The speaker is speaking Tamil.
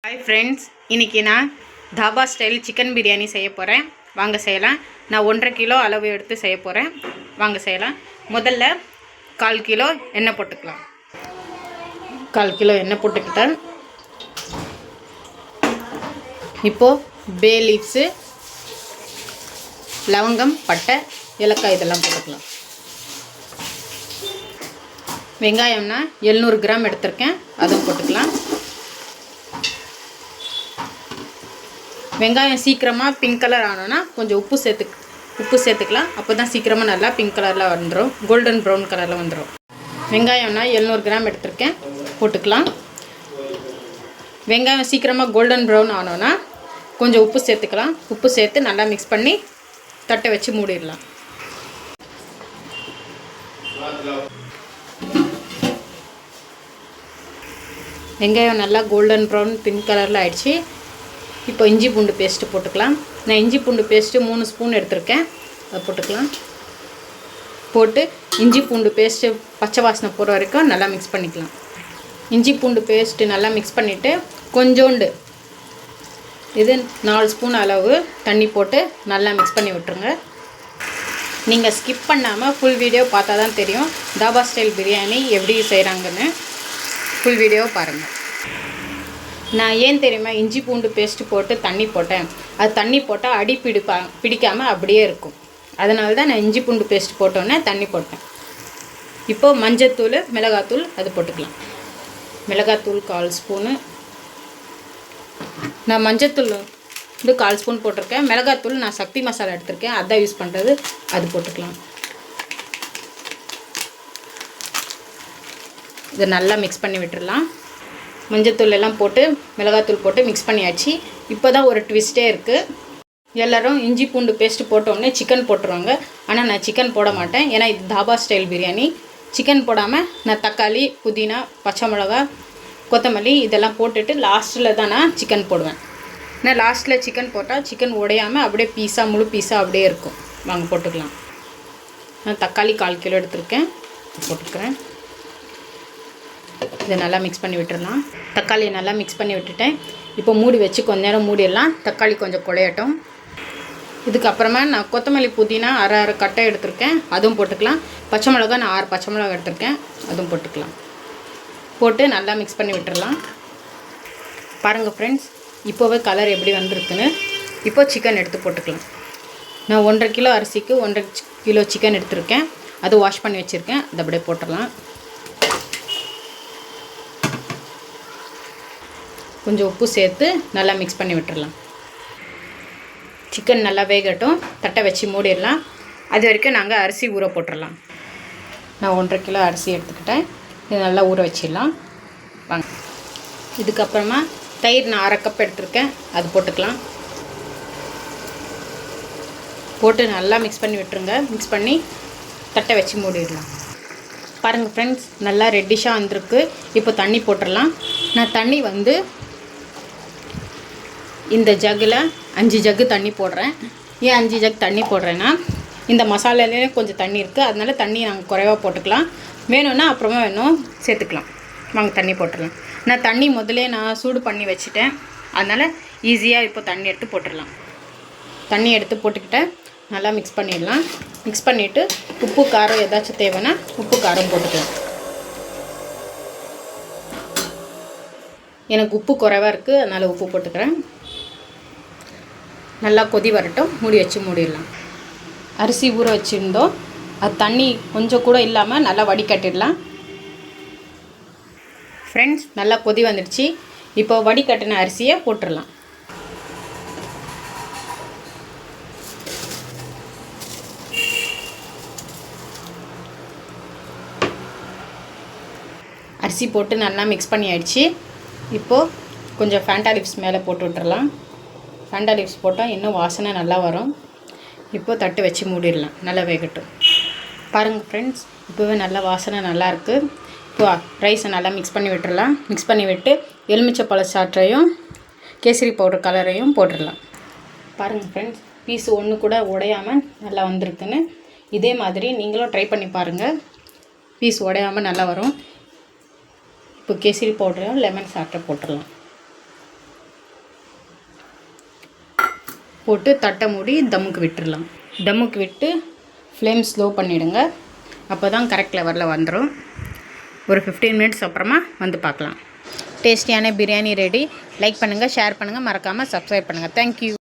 हाय फ्रेंड्स इनकी ना धाबा स्टाइल चिकन बिरयानी செய்யப்போறேன் வாங்க செய்யலாம் நான் 1.5 கிலோ அளவு எடுத்து செய்யப்போறேன் வாங்க செய்யலாம் முதல்ல 1/4 கிலோ எண்ணெய் போட்டுக்கலாம் 1/4 கிலோ எண்ணெய் போட்டுக்கிட்டேன் இப்போ பே லீவ்ஸ் லவங்கம் பட்டை ஏலக்காய் இதெல்லாம் போட்டுக்கலாம் வெங்காயம்னா 700 கிராம் எடுத்துர்க்கேன் அதுவும் போட்டுக்கலாம் வெங்காயம் சீக்கிரமா பிங்க் கலர் ஆனோனா கொஞ்சம் உப்பு சேர்த்துக்கலாம் அப்பதான் சீக்கிரமா நல்லா பிங்க் கலர்ல வந்துரும் கோல்டன் பிரவுன் கலர்ல வந்துரும் வெங்காயம்னா 700 கிராம் எடுத்துர்க்கேன் போட்டுக்கலாம் வெங்காயம் சீக்கிரமா கோல்டன் பிரவுன் ஆனோனா கொஞ்சம் உப்பு சேர்த்துக்கலாம் உப்பு சேர்த்து நல்லா mix பண்ணி தட்டை வச்சு மூடிடலாம் வெங்காயம் நல்லா கோல்டன் பிரவுன் பிங்க் கலர்ல ஆயிடுச்சு இப்போ இஞ்சி பூண்டு பேஸ்ட் போட்டுக்கலாம் நான் இஞ்சி பூண்டு பேஸ்ட் 3 ஸ்பூன் எடுத்துர்க்கேன் அத போட்டுக்கலாம் போட்டு இஞ்சி பூண்டு பேஸ்ட் பச்சை வாசனை போற வரைக்கும் நல்லா mix பண்ணிக்கலாம் இஞ்சி பூண்டு பேஸ்ட் நல்லா mix பண்ணிட்டு கொஞ்சோண்டு இது 4 ஸ்பூன் அளவு தண்ணி போட்டு நல்லா mix பண்ணி விட்டுருங்க நீங்க ஸ்கிப் பண்ணாம full வீடியோ பார்த்தா தான் தெரியும் தாபா ஸ்டைல் பிரியாணி எப்படி செய்றாங்கன்னு full வீடியோ பாருங்க நான் ஏன் தெரியுமா இஞ்சி பூண்டு பேஸ்ட் போட்டு தண்ணி போட்டேன் அது தண்ணி போட்டா அடி பிடிக்காம அப்படியே இருக்கும் அதனால தான் நான் இஞ்சி பூண்டு பேஸ்ட் போட்டோனே தண்ணி போட்டேன் இப்போ மஞ்சள் தூள் மிளகாய் தூள் அது போட்டுக்கலாம் மிளகாய் தூள் 1/4 ஸ்பூன் நான் மஞ்சள் தூள் இது 1/4 ஸ்பூன் போட்டுர்க்கேன் மிளகாய் தூள் நான் சக்தி மசாலா எடுத்துர்க்கேன் அத யூஸ் பண்றது அது போட்டுக்கலாம் இத நல்லா mix பண்ணி விட்டுறலாம் மஞ்சள் தூள் எல்லாம் போட்டு மிளகாய் தூள் போட்டு mix பண்ணியாச்சு இப்போதான் ஒரு ட்விஸ்டே இருக்கு எல்லாரும் இஞ்சி பூண்டு பேஸ்ட் போட்ட உடனே chicken போட்டுருவாங்க ஆனா நான் chicken போட மாட்டேன் ஏனா இது தாபா ஸ்டைல் பிரியாணி chicken போடாம நான் தக்காளி புதினா பச்சை மிளகாய் கொத்தமல்லி இதெல்லாம் போட்டுட்டு லாஸ்ட்ல தான் நான் chicken போடுவேன் நான் லாஸ்ட்ல chicken போட்டா chicken உடையாம அப்படியே பீஸா முழு பீஸா அப்படியே இருக்கும் வாங்க போட்டுக்கலாம் நான் தக்காளி 1/4 கிலோ எடுத்துர்க்கேன் போட்டுக்கறேன் இத நல்லா mix பண்ணி விட்டுறலாம் தக்காளி நல்லா mix பண்ணி விட்டுட்டேன் இப்போ மூடி வச்சு கொஞ்ச நேரம் மூடிடலாம் தக்காளி கொஞ்சம் குழையட்டும் இதுக்கு அப்புறமா நான் கொத்தமல்லி புதினா அரை கட்டை எடுத்துர்க்கேன் அதுவும் போட்டுக்கலாம் பச்சை மிளகாய் நான் 6 பச்சை மிளகாய் எடுத்துர்க்கேன் அதுவும் போட்டுக்கலாம் போட்டு நல்லா mix பண்ணி விட்டுறலாம் பாருங்க फ्रेंड्स இப்போவே கலர் எப்படி வந்திருக்குன்னு இப்போ chicken எடுத்து போட்டுக்கலாம் நான் 1.5 கிலோ அரிசிக்கு 1.5 கிலோ chicken எடுத்துர்க்கேன் அது வாஷ் பண்ணி வச்சிருக்கேன் அத அப்படியே போட்டுறலாம் கொஞ்சம் உப்பு சேர்த்து நல்லா mix பண்ணி விட்டுறலாம் chicken நல்லா வேகட்டும் தட்டை வச்சு மூடிடலாம் அது வரைக்கும் நாங்க அரிசி ஊற போட்டுறலாம் நான் 1.5 கிலோ அரிசி எடுத்துக்கிட்டேன் இது நல்லா ஊற வச்சிடலாம் வாங்க இதுக்கு அப்புறமா தயிர் நான் 1/2 கப் எடுத்துர்க்கேன் அது போட்டுக்கலாம் போட்டு நல்லா mix பண்ணி விட்டுருங்க mix பண்ணி தட்டை வச்சு மூடிடலாம் பாருங்க फ्रेंड्स நல்லா ரெட்டிஷா வந்திருக்கு இப்போ தண்ணி போட்டுறலாம் நான் தண்ணி வந்து இந்த ஜக்ல 5 ஜக் தண்ணி போடுறேன் ஏன் 5 ஜக் தண்ணி போடுறேன்னா இந்த மசாலாலயே கொஞ்சம் தண்ணி இருக்கு அதனால தண்ணி நாங்க குறைவா போட்டுக்கலாம் வேணும்னா அப்புறமா வேணும் சேர்த்துக்கலாம் வாங்க தண்ணி போட்டுறலாம் நான் தண்ணி முதல்ல நான் சூடு பண்ணி வச்சிட்டேன் அதனால ஈஸியா இப்போ தண்ணி எடுத்து போட்டுறலாம் தண்ணி எடுத்து போட்டுக்கிட்டேன் நல்லா mix பண்ணிடலாம் mix பண்ணிட்டு உப்பு காரம் ஏதாச்சும் தேவைனா உப்பு காரம் போட்டுக்கலாம் எனக்கு உப்பு குறைவா இருக்கு அதனால உப்பு போட்டுக்கறேன் நல்லா கொதி வரட்டும் மூடி வச்சு மூடிடலாம் அரிசி ஊற வச்சிருந்தோம் அது தண்ணி கொஞ்சம் கூட இல்லாம நல்லா வடிகட்டிடலாம் फ्रेंड्स நல்லா கொதி வந்துருச்சு இப்போ வடிகட்டின அரிசியை போட்டுறலாம் அரிசி போட்டு நல்லா mix பண்ணியாச்சு இப்போ கொஞ்சம் ஃபேண்டா லீவ்ஸ் மேலே போட்டு விட்டுறலாம் ஃபேண்டா லீவ்ஸ் போட்டா இன்னும் வாசனை நல்லா வரும் இப்போ தட்டு வச்சு மூடிடலாம் நல்லா வேகட்டும் பாருங்க फ्रेंड्स இப்போவே நல்ல வாசனை நல்லா இருக்கு இப்போ ரைஸ் நல்லா mix பண்ணி விட்டுறலாம் mix பண்ணி விட்டு எலுமிச்சை பழ சாற்றையும் கேசரி பவுடர் கலரையும் போட்டுறலாம் பாருங்க फ्रेंड्स பீஸ் ஒண்ணு கூட உடையாம நல்லா வந்திருக்குன்னு இதே மாதிரி நீங்களும் ட்ரை பண்ணி பாருங்க பீஸ் உடையாம நல்லா வரும் இப்போ கேசரி பவுடரும் லெமன் சாற்றை போட்டுறலாம் போட்டு தட்டை மூடி தம்முக்கு விட்டுடலாம். தம்முக்கு விட்டு ஃப்ளேம் ஸ்லோ பண்ணிவிடுங்க. அப்போ தான் கரெக்ட் லெவலில் வந்துடும். ஒரு 15 மினிட்ஸ் அப்புறமா வந்து பார்க்கலாம். டேஸ்டியான பிரியாணி ரெடி. லைக் பண்ணுங்கள், ஷேர் பண்ணுங்கள், மறக்காமல் சப்ஸ்கிரைப் பண்ணுங்கள். தேங்க்யூ.